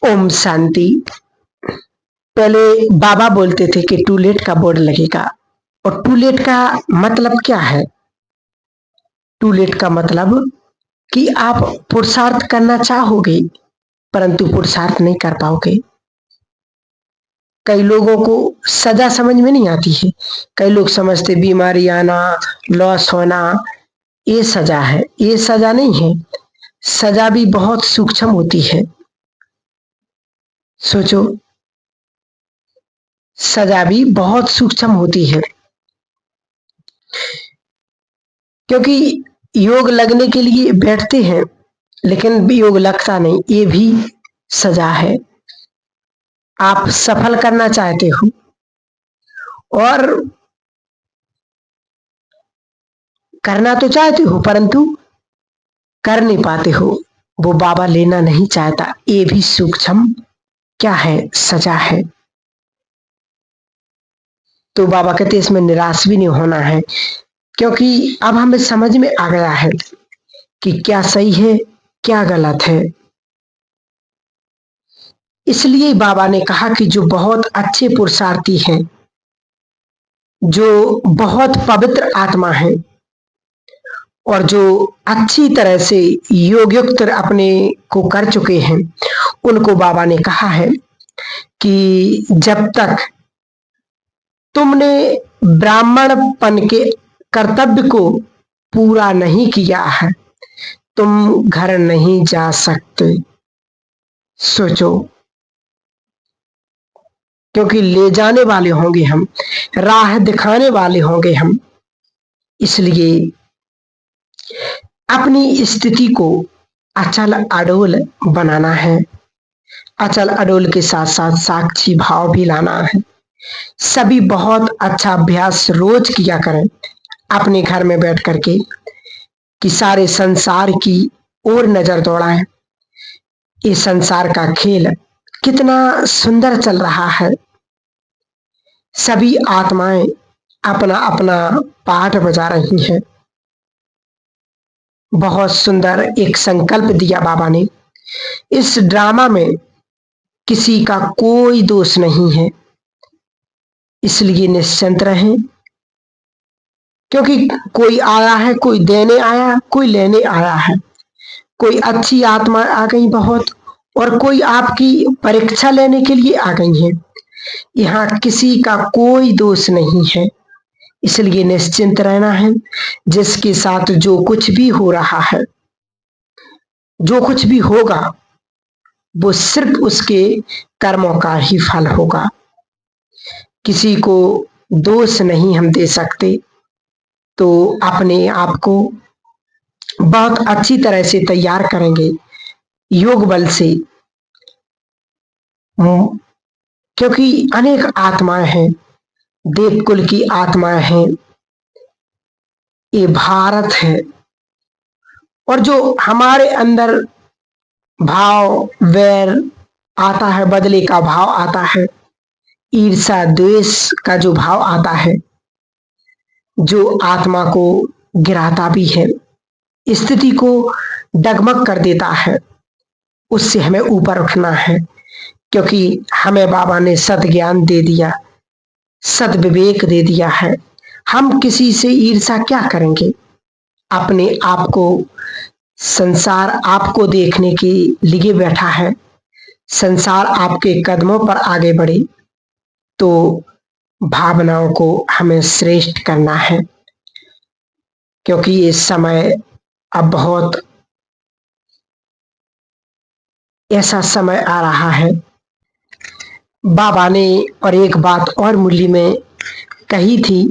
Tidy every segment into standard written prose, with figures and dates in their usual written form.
ओम शांति। पहले बाबा बोलते थे कि टूलेट का बोर्ड लगेगा, और टूलेट का मतलब क्या है? टूलेट का मतलब कि आप पुरुषार्थ करना चाहोगे परंतु पुरुषार्थ नहीं कर पाओगे। कई लोगों को सजा समझ में नहीं आती है। कई लोग समझते बीमारी आना, लॉस होना ये सजा है। ये सजा नहीं है। सजा भी बहुत सूक्ष्म होती है। सोचो, सजा भी बहुत सूक्ष्म होती है, क्योंकि योग लगने के लिए बैठते हैं लेकिन योग लगता नहीं, ये भी सजा है। आप सफल करना चाहते हो और करना तो चाहते हो परंतु कर नहीं पाते हो, वो बाबा लेना नहीं चाहता। ये भी सूक्ष्म क्या है? सजा है। तो बाबा कहते इसमें निराश भी नहीं होना है, क्योंकि अब हमें समझ में आ गया है कि क्या सही है क्या गलत है। इसलिए बाबा ने कहा कि जो बहुत अच्छे पुरुषार्थी हैं, जो बहुत पवित्र आत्मा है और जो अच्छी तरह से योग युक्त अपने को कर चुके हैं, उनको बाबा ने कहा है कि जब तक तुमने ब्राह्मणपन के कर्तव्य को पूरा नहीं किया है, तुम घर नहीं जा सकते। सोचो, क्योंकि ले जाने वाले होंगे हम, राह दिखाने वाले होंगे हम। इसलिए अपनी स्थिति को अचल अडोल बनाना है। अचल अडोल के साथ साथ साक्षी भाव भी लाना है। सभी बहुत अच्छा अभ्यास रोज किया करें अपने घर में बैठ करके, कि सारे संसार की ओर नजर दौड़ाएं। ये संसार का खेल कितना सुंदर चल रहा है। सभी आत्माएं अपना अपना पाठ बजा रही हैं। बहुत सुंदर एक संकल्प दिया बाबा ने। इस ड्रामा में किसी का कोई दोष नहीं है, इसलिए निश्चिंत रहें। क्योंकि कोई आया है, कोई देने आया, कोई लेने आया है। कोई अच्छी आत्मा आ गई बहुत, और कोई आपकी परीक्षा लेने के लिए आ गई है। यहाँ किसी का कोई दोष नहीं है, इसलिए निश्चिंत रहना है। जिसके साथ जो कुछ भी हो रहा है, जो कुछ भी होगा, वो सिर्फ उसके कर्मों का ही फल होगा। किसी को दोष नहीं हम दे सकते। तो अपने आप को बहुत अच्छी तरह से तैयार करेंगे योग बल से, क्योंकि अनेक आत्माएं हैं, देवकुल की आत्माएं हैं, ये भारत है। और जो हमारे अंदर भाव वैर आता है, बदले का भाव आता है, ईर्षा द्वेष का जो भाव आता है, जो आत्मा को गिराता भी है, स्थिति को डगमग कर देता है, उससे हमें ऊपर उठना है। क्योंकि हमें बाबा ने सद ज्ञान दे दिया, सद विवेक दे दिया है। हम किसी से ईर्षा क्या करेंगे? अपने आप को, संसार आपको देखने के लिए बैठा है। संसार आपके कदमों पर आगे बढ़े तो भावनाओं को हमें श्रेष्ठ करना है, क्योंकि ये समय अब बहुत ऐसा समय आ रहा है। बाबा ने और एक बात और मुरली में कही थी,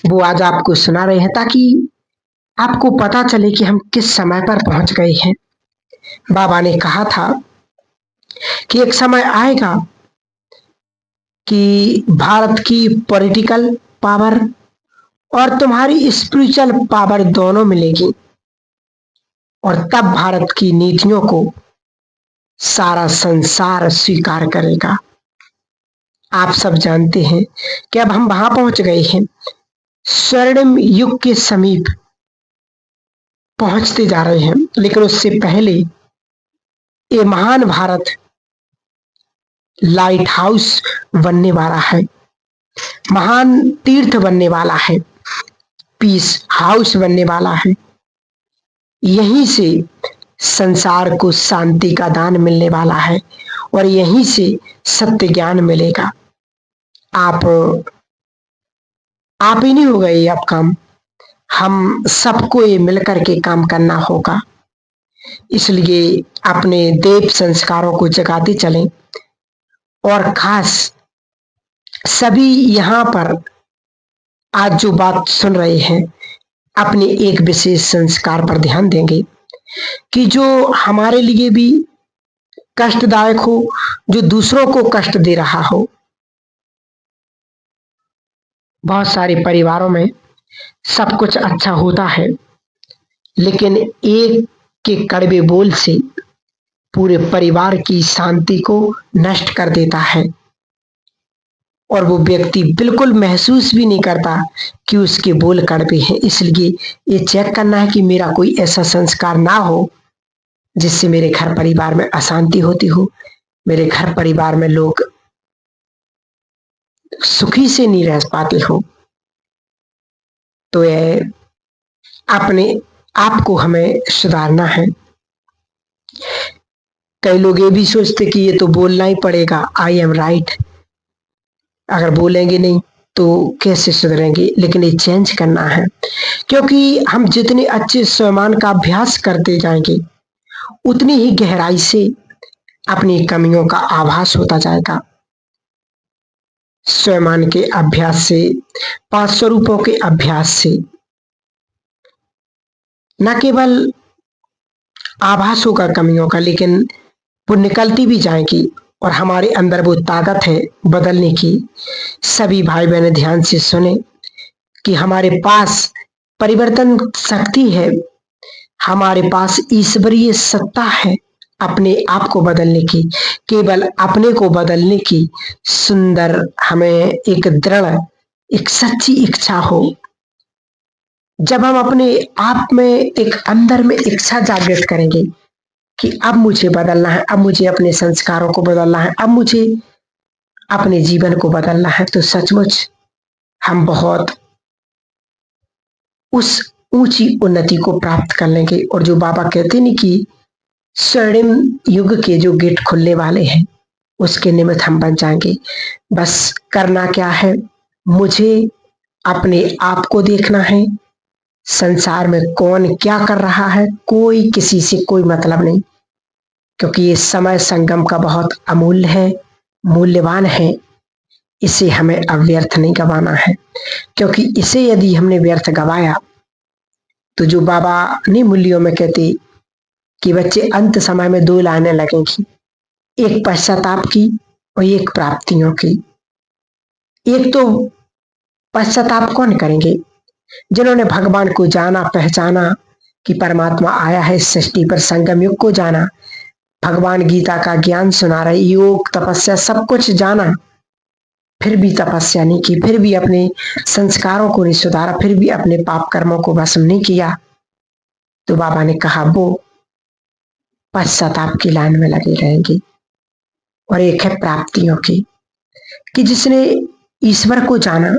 वो आज आपको सुना रहे हैं, ताकि आपको पता चले कि हम किस समय पर पहुंच गए हैं। बाबा ने कहा था कि एक समय आएगा कि भारत की पॉलिटिकल पावर और तुम्हारी स्पिरिचुअल पावर दोनों मिलेगी, और तब भारत की नीतियों को सारा संसार स्वीकार करेगा। आप सब जानते हैं कि अब हम वहां पहुंच गए हैं, स्वर्णिम युग के समीप पहुंचते जा रहे हैं। लेकिन उससे पहले ये महान भारत लाइट हाउस बनने वाला है, महान तीर्थ बनने वाला है, पीस हाउस बनने वाला है। यहीं से संसार को शांति का दान मिलने वाला है और यहीं से सत्य ज्ञान मिलेगा। आप ही नहीं होगा ये अब काम, हम सबको ये मिलकर के काम करना होगा। इसलिए अपने देव संस्कारों को जगाते चलें और खास सभी यहाँ पर आज जो बात सुन रहे हैं अपने एक विशेष संस्कार पर ध्यान देंगे कि जो हमारे लिए भी कष्टदायक हो, जो दूसरों को कष्ट दे रहा हो। बहुत सारे परिवारों में सब कुछ अच्छा होता है, लेकिन एक के कड़वे बोल से पूरे परिवार की शांति को नष्ट कर देता है और वो व्यक्ति बिल्कुल महसूस भी नहीं करता कि उसके बोल कड़वे हैं। इसलिए ये चेक करना है कि मेरा कोई ऐसा संस्कार ना हो जिससे मेरे घर परिवार में अशांति होती हो, मेरे घर परिवार में लोग सुखी से नहीं रह पाते हो। तो ये अपने आप को हमें सुधारना है। कई लोग ये भी सोचते कि ये तो बोलना ही पड़ेगा, आई एम राइट, अगर बोलेंगे नहीं तो कैसे सुधरेंगे। लेकिन ये चेंज करना है, क्योंकि हम जितने अच्छे स्वमान का अभ्यास करते जाएंगे उतनी ही गहराई से अपनी कमियों का आभास होता जाएगा। स्वमान के अभ्यास से, 5 स्वरूपों के अभ्यास से न केवल आभास होगा कमियों का, लेकिन वो निकलती भी जाएगी और हमारे अंदर वो ताकत है बदलने की। सभी भाई बहन ध्यान से सुने कि हमारे पास परिवर्तन शक्ति है, हमारे पास ईश्वरीय सत्ता है अपने आप को बदलने की। केवल अपने को बदलने की सुंदर हमें एक दृढ़, एक सच्ची इच्छा हो। जब हम अपने आप में एक अंदर में इच्छा जागृत करेंगे कि अब मुझे बदलना है, अब मुझे अपने संस्कारों को बदलना है, अब मुझे अपने जीवन को बदलना है, तो सचमुच हम बहुत उस ऊंची उन्नति को प्राप्त कर लेंगे। और जो बाबा कहते नहीं कि स्वर्णिम युग के जो गेट खुलने वाले हैं उसके निमित्त हम बन जाएंगे। बस करना क्या है, मुझे अपने आप को देखना है। संसार में कौन क्या कर रहा है, कोई किसी से कोई मतलब नहीं, क्योंकि ये समय संगम का बहुत अमूल्य है, मूल्यवान है। इसे हमें अब व्यर्थ नहीं गंवाना है, क्योंकि इसे यदि हमने व्यर्थ गंवाया तो जो बाबा ने मूल्यों में कहते कि बच्चे अंत समय में 2 लाइनें लगेंगी, एक पश्चाताप की और एक प्राप्तियों की। एक तो पश्चाताप कौन करेंगे, जिन्होंने भगवान को जाना, पहचाना कि परमात्मा आया है इस सृष्टि पर, संगम युग को जाना, भगवान गीता का ज्ञान सुना रहे, योग तपस्या सब कुछ जाना, फिर भी तपस्या नहीं की, फिर भी अपने संस्कारों को नहीं सुधारा, फिर भी अपने पाप कर्मों को भस्म नहीं किया, तो बाबा ने कहा वो पश्चाताप की लाइन में लगे रहेंगे। और एक है प्राप्तियों की, कि जिसने ईश्वर को जाना,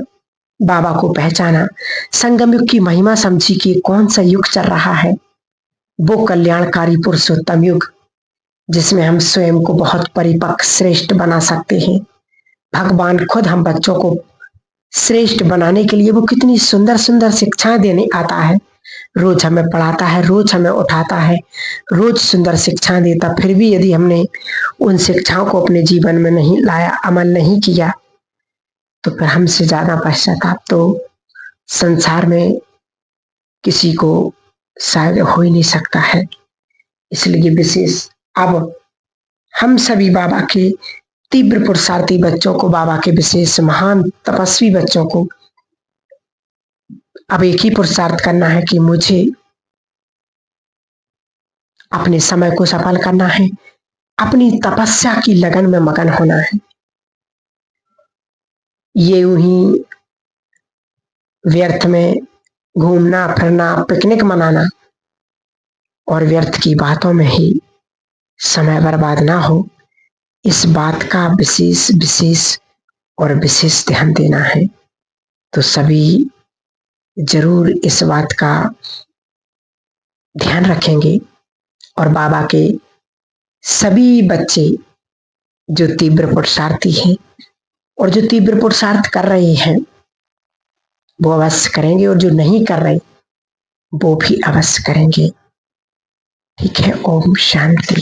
बाबा को पहचाना, संगम युग की महिमा समझी कि कौन सा युग चल रहा है, वो कल्याणकारी पुरुषोत्तम युग, जिसमें हम स्वयं को बहुत परिपक्व श्रेष्ठ बना सकते हैं। भगवान खुद हम बच्चों को श्रेष्ठ बनाने के लिए वो कितनी सुंदर सुंदर शिक्षाएं देने आता है, रोज हमें पढ़ाता है, रोज हमें उठाता है, रोज सुंदर शिक्षाएं देता, फिर भी यदि हमने उन शिक्षाओं को अपने जीवन में नहीं लाया, अमल नहीं किया, तो फिर हमसे ज्यादा पश्चाताप तो संसार में किसी को शायद हो ही नहीं सकता है। इसलिए विशेष अब हम सभी बाबा के तीव्र पुरुषार्थी बच्चों को, बाबा के विशेष महान तपस्वी बच्चों को अब एक ही पुरुषार्थ करना है कि मुझे अपने समय को सफल करना है, अपनी तपस्या की लगन में मगन होना है। ये यूं ही व्यर्थ में घूमना फिरना, पिकनिक मनाना और व्यर्थ की बातों में ही समय बर्बाद ना हो, इस बात का विशेष विशेष और विशेष ध्यान देना है। तो सभी जरूर इस बात का ध्यान रखेंगे और बाबा के सभी बच्चे जो तीव्र पुरुषार्थी हैं और जो तीव्र पुरुषार्थ कर रहे हैं वो अवश्य करेंगे, और जो नहीं कर रहे वो भी अवश्य करेंगे। ठीक है। ओम शांति।